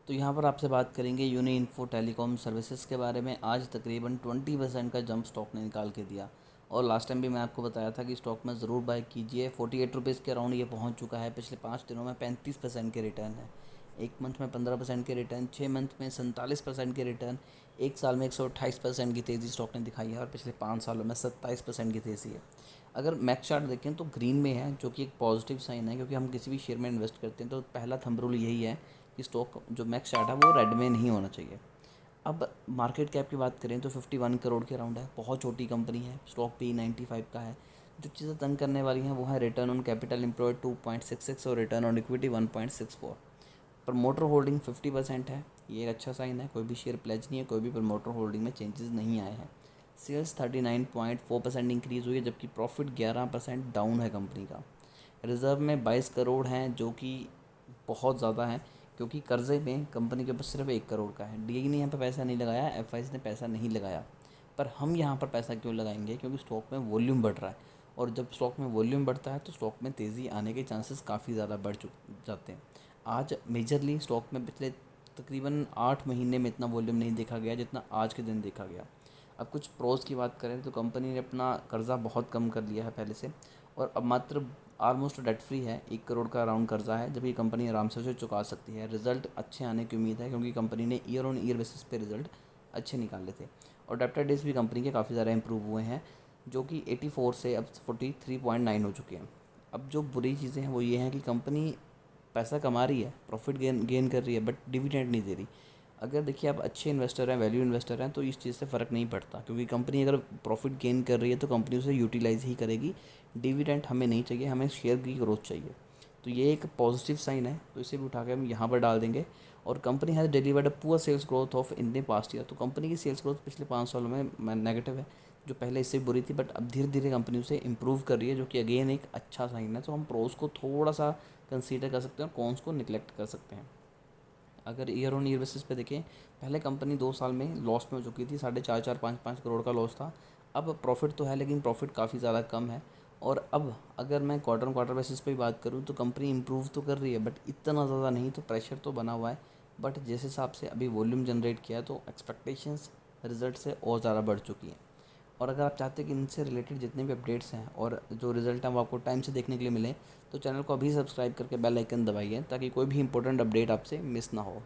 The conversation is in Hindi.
तो यहाँ पर आपसे बात करेंगे यूनी इन्फो टेलीकॉम सर्विसेज के बारे में। आज तकरीबन 20% का जंप स्टॉक ने निकाल के दिया। और लास्ट टाइम भी मैं आपको बताया था कि स्टॉक में ज़रूर बाय कीजिए। 48 रुपीज़ के अराउंड ये पहुँच चुका है। पिछले 5 दिनों में 35% के रिटर्न है। एक मंथ में 15% के रिटर्न, 6 मंथ में 47% के रिटर्न, एक साल में 128% की तेज़ी स्टॉक ने दिखाई है और पिछले 5 सालों में 27% की तेज़ी है। अगर मैक्स चार्ट देखें तो ग्रीन में है, जो कि एक पॉजिटिव साइन है, क्योंकि हम किसी भी शेयर में इन्वेस्ट करते हैं तो पहला थंब रूल यही है कि स्टॉक जो मैक्स चार्ट है वो रेड में नहीं होना चाहिए। अब मार्केट कैप की बात करें तो 51 करोड़ के अराउंड है। बहुत छोटी कंपनी है। स्टॉक पी 95 का है। जो चीज़ें तंग करने वाली हैं वो है रिटर्न ऑन कैपिटल एम्प्लॉयड 2.66 और return on equity 1.64। Promoter holding 50% है। ये एक अच्छा साइन है। कोई भी शेयर प्लेज नहीं है, कोई भी प्रमोटर होल्डिंग में चेंजेस नहीं आए हैं। सेल्स 39.4% इंक्रीज़ हुई है, जबकि प्रॉफिट 11% डाउन है कंपनी का। रिज़र्व में 22 करोड़ हैं, जो कि बहुत ज़्यादा है, क्योंकि कर्जे में कंपनी के पास सिर्फ 1 करोड़ का है। डी ने यहाँ पर पैसा नहीं लगाया, एफ ने पैसा नहीं लगाया। पर हम यहाँ पर पैसा क्यों लगाएंगे? क्योंकि स्टॉक में वॉल्यूम बढ़ रहा है। और जब स्टॉक में वॉल्यूम बढ़ता है तो स्टॉक में तेज़ी आने के चांसेस काफ़ी ज़्यादा बढ़ चुक जाते हैं। आज मेजरली स्टॉक में पिछले तकरीबन 8 महीने में इतना वॉल्यूम नहीं देखा गया जितना आज के दिन देखा गया। अब कुछ प्रोज की बात करें तो कंपनी ने अपना कर्ज़ा बहुत कम कर लिया है पहले से, और अब मात्र ऑलमोस्ट डेट फ्री है। 1 करोड़ का अराउंड कर्जा है, जब ये कंपनी आराम से उसे चुका सकती है। रिजल्ट अच्छे आने की उम्मीद है, क्योंकि कंपनी ने ईयर ऑन ईयर बेसिस पे रिजल्ट अच्छे निकाले थे। और डेप्टर डेज भी कंपनी के काफ़ी ज़्यादा इंप्रूव हुए हैं, जो कि 84 से अब 43.9 हो चुके हैं। अब जो बुरी चीज़ें हैं वो ये हैं कि कंपनी पैसा कमा रही है, प्रॉफिट गेन गेन कर रही है, बट डिविडेंड नहीं दे रही। अगर देखिए आप अच्छे इन्वेस्टर हैं, वैल्यू इन्वेस्टर हैं, तो इस चीज़ से फ़र्क नहीं पड़ता, क्योंकि कंपनी अगर प्रॉफिट गेन कर रही है तो कंपनी उसे यूटिलाइज ही करेगी। डिविडेंड हमें नहीं चाहिए, हमें शेयर की ग्रोथ चाहिए। तो ये एक पॉजिटिव साइन है, तो इसे भी उठा के हम यहाँ पर डाल देंगे। और company has delivered a poor sales growth of in the past year. तो कंपनी की सेल्स ग्रोथ पिछले 5 सालों में नेगेटिव है, जो पहले इससे बुरी थी, बट अब धीरे धीरे कंपनी उसे इम्प्रूव कर रही है, जो कि अगेन एक अच्छा साइन है। तो हम प्रोज को थोड़ा सा कंसीडर कर सकते हैं और कॉन्स को निगलेक्ट कर सकते हैं। अगर ईयर ऑन ईयर बेसिस पे देखें, पहले कंपनी 2 साल में लॉस में हो चुकी थी। 4.5 4 5 5 करोड़ का लॉस था। अब प्रॉफिट तो है, लेकिन प्रॉफिट काफ़ी ज़्यादा कम है। और अब अगर मैं क्वार्टर क्वार्टर बेसिस पे बात करूँ तो कंपनी इंप्रूव तो कर रही है, बट इतना ज़्यादा नहीं। तो प्रेशर तो बना हुआ है, बट जिस हिसाब से अभी वॉल्यूम जनरेट किया है तो एक्सपेक्टेशंस रिजल्ट से और ज़्यादा बढ़ चुकी हैं। और अगर आप चाहते हैं कि इनसे रिलेटेड जितने भी अपडेट्स हैं और जो रिज़ल्ट हैं वो आपको टाइम से देखने के लिए मिले, तो चैनल को अभी सब्सक्राइब करके बेल आइकन दबाइए, ताकि कोई भी इंपॉर्टेंट अपडेट आपसे मिस ना हो।